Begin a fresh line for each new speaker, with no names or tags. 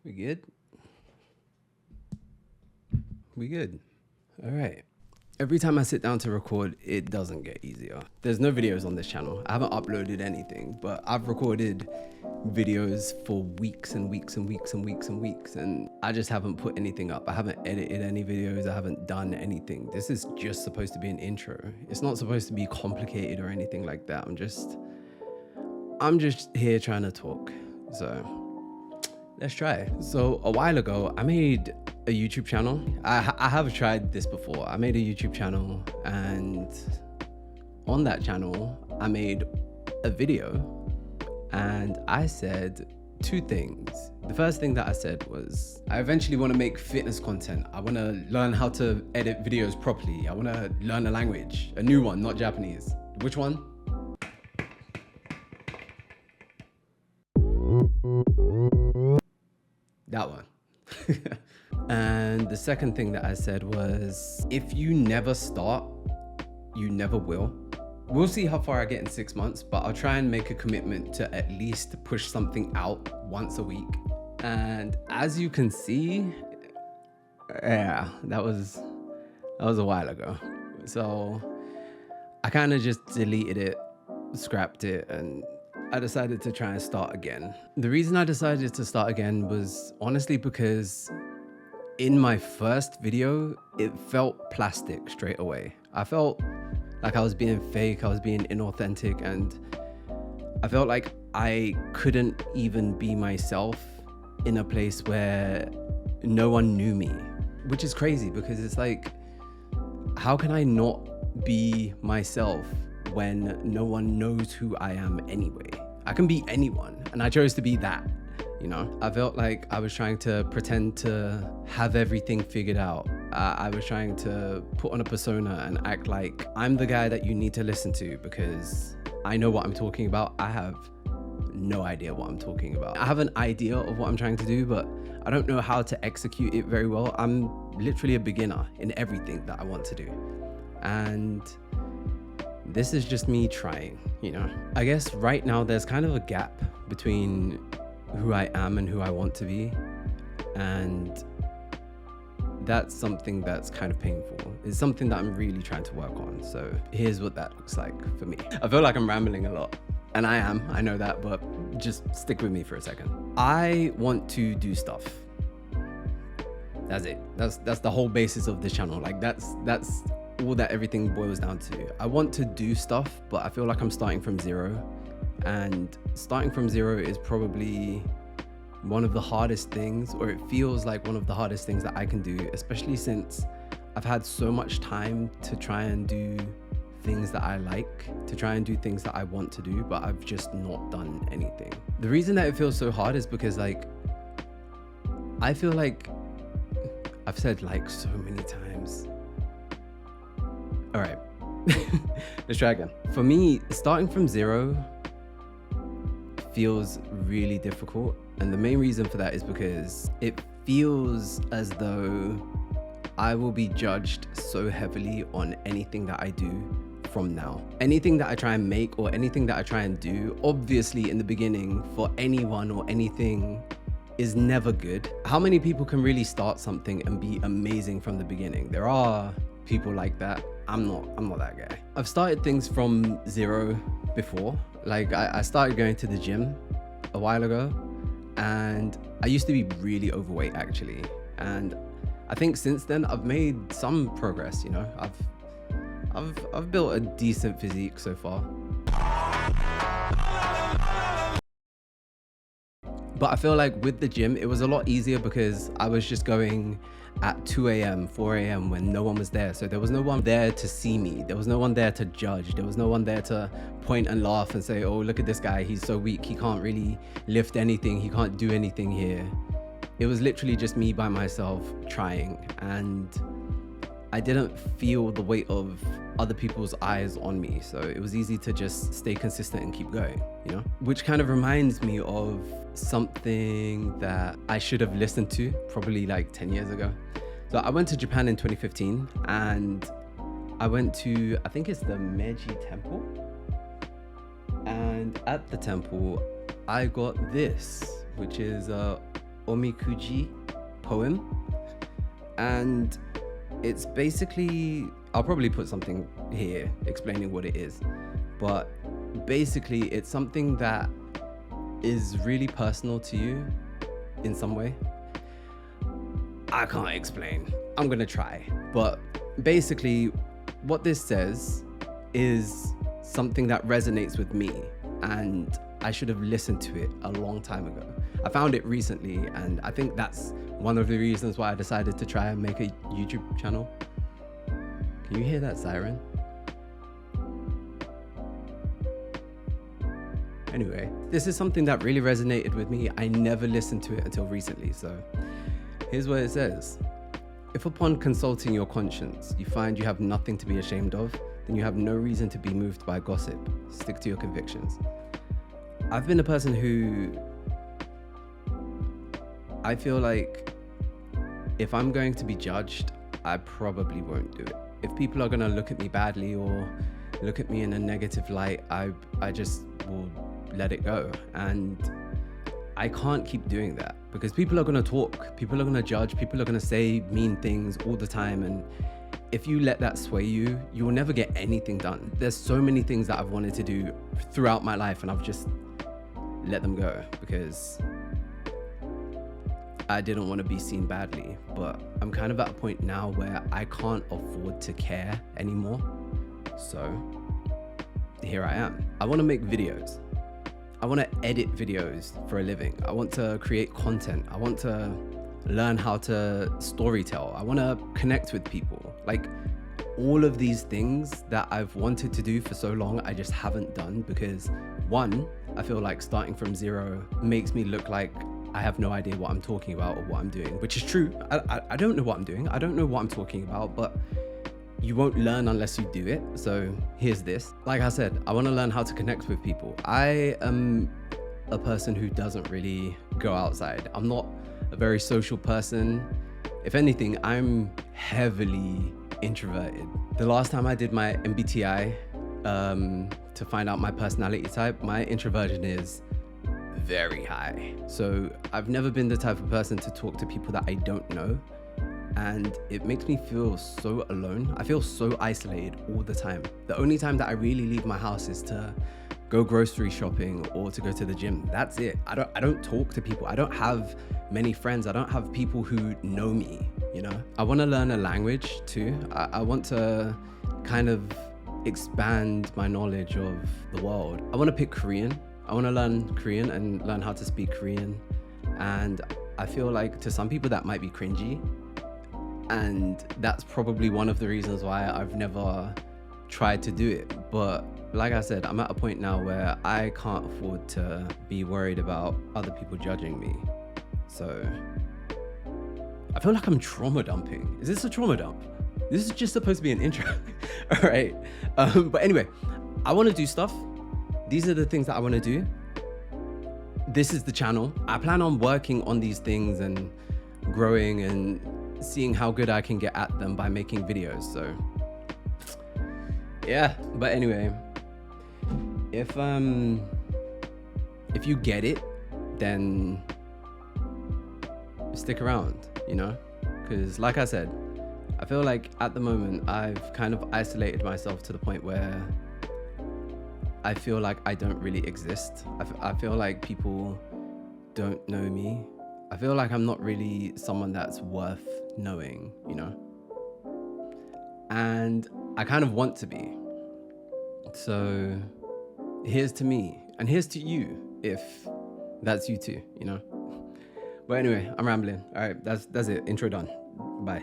We good? We good. All right. Every time I sit down to record, it doesn't get easier. There's no videos on this channel. I haven't uploaded anything, but I've recorded videos for weeks and weeks and weeks and weeks and weeks, and I just haven't put anything up. I haven't edited any videos. I haven't done anything. This is just supposed to be an intro. It's not supposed to be complicated or anything like that. I'm just here trying to talk. So let's try. So a while ago, I made a YouTube channel. I have tried this before. I made a YouTube channel, and on that channel, I made a video and I said two things. The first thing that I said was, I eventually want to make fitness content. I want to learn how to edit videos properly. I want to learn a language, a new one, not Japanese. Which one? That one. And the second thing that I said was, if you never start, you never will. We'll see how far I get in 6 months, but I'll try and make a commitment to at least push something out once a week. And as you can see, yeah, that was a while ago. So I kind of just deleted it, scrapped it, and I decided to try and start again. The reason I decided to start again was honestly because in my first video, it felt plastic straight away. I felt like I was being fake, I was being inauthentic, and I felt like I couldn't even be myself in a place where no one knew me, which is crazy because it's like, how can I not be myself when no one knows who I am anyway? I can be anyone, and I chose to be that, you know? I felt like I was trying to pretend to have everything figured out. I was trying to put on a persona and act like I'm the guy that you need to listen to because I know what I'm talking about. I have no idea what I'm talking about. I have an idea of what I'm trying to do, but I don't know how to execute it very well. I'm literally a beginner in everything that I want to do. And this is just me trying, you know? I guess right now there's kind of a gap between who I am and who I want to be. And that's something that's kind of painful. It's something that I'm really trying to work on. So here's what that looks like for me. I feel like I'm rambling a lot, and I know that, but just stick with me for a second. I want to do stuff. That's it. That's the whole basis of this channel. Like that's all that everything boils down to. I want to do stuff, but I feel like I'm starting from zero, and starting from zero is probably one of the hardest things, or it feels like one of the hardest things that I can do, especially since I've had so much time to try and do things that I like, to try and do things that I want to do, but I've just not done anything. The reason that it feels so hard is because like, I feel like I've said like so many times. All right, let's try again. For me, starting from zero feels really difficult. And the main reason for that is because it feels as though I will be judged so heavily on anything that I do from now. Anything that I try and make or anything that I try and do, obviously in the beginning for anyone or anything is never good. How many people can really start something and be amazing from the beginning? There are people like that. I'm not that guy. I've started things from zero before. Like I started going to the gym a while ago, and I used to be really overweight actually. And I think since then I've made some progress, you know. I've built a decent physique so far. But I feel like with the gym, it was a lot easier because I was just going at 2 a.m., 4 a.m. when no one was there. So there was no one there to see me. There was no one there to judge. There was no one there to point and laugh and say, oh, look at this guy. He's so weak. He can't really lift anything. He can't do anything here. It was literally just me by myself trying. And I didn't feel the weight of other people's eyes on me. So it was easy to just stay consistent and keep going, you know? Which kind of reminds me of something that I should have listened to probably like 10 years ago. So I went to Japan in 2015, and I went to, I think it's the Meiji Temple. And at the temple, I got this, which is omikuji poem. And it's basically, I'll probably put something here explaining what it is. But basically, it's something that is really personal to you in some way. I can't explain. I'm gonna try. But basically, what this says is something that resonates with me, and I should have listened to it a long time ago. I found it recently, and I think that's one of the reasons why I decided to try and make a YouTube channel. Can you hear that siren? Anyway, this is something that really resonated with me. I never listened to it until recently, so here's what it says. If upon consulting your conscience, you find you have nothing to be ashamed of, then you have no reason to be moved by gossip. Stick to your convictions. I've been a person who, I feel like if I'm going to be judged, I probably won't do it. If people are going to look at me badly or look at me in a negative light, I just will let it go. And I can't keep doing that because people are going to talk, people are going to judge, people are going to say mean things all the time. And if you let that sway you, you will never get anything done. There's so many things that I've wanted to do throughout my life and I've just let them go because I didn't want to be seen badly. But I'm kind of at a point now where I can't afford to care anymore. So here I am. I want to make videos. I want to edit videos for a living. I want to create content. I want to learn how to storytell. I want to connect with people. Like all of these things that I've wanted to do for so long, I just haven't done because one, I feel like starting from zero makes me look like I have no idea what I'm talking about or what I'm doing, which is true. I don't know what I'm doing. I don't know what I'm talking about, but you won't learn unless you do it. So here's this. Like I said, I want to learn how to connect with people. I am a person who doesn't really go outside. I'm not a very social person. If anything, I'm heavily introverted. The last time I did my MBTI to find out my personality type, my introversion is very high. So I've never been the type of person to talk to people that I don't know. And it makes me feel so alone. I feel so isolated all the time. The only time that I really leave my house is to go grocery shopping or to go to the gym. That's it. I don't talk to people. I don't have many friends. I don't have people who know me, you know? I want to learn a language too. I want to kind of expand my knowledge of the world. I want to pick Korean. I want to learn Korean and learn how to speak Korean. And I feel like to some people that might be cringy. And that's probably one of the reasons why I've never tried to do it. But like I said, I'm at a point now where I can't afford to be worried about other people judging me. So I feel like I'm trauma dumping. Is this a trauma dump? This is just supposed to be an intro. All right. But anyway, I want to do stuff. These are the things that I want to do. This is the channel. I plan on working on these things and growing and seeing how good I can get at them by making videos. So yeah, but anyway, if you get it, then stick around, you know, because like I said, I feel like at the moment I've kind of isolated myself to the point where I feel like I don't really exist. I feel like people don't know me. I feel like I'm not really someone that's worth knowing, you know? And I kind of want to be. So here's to me, and here's to you if that's you too, you know? But anyway, I'm rambling. All right, that's it. Intro done. Bye.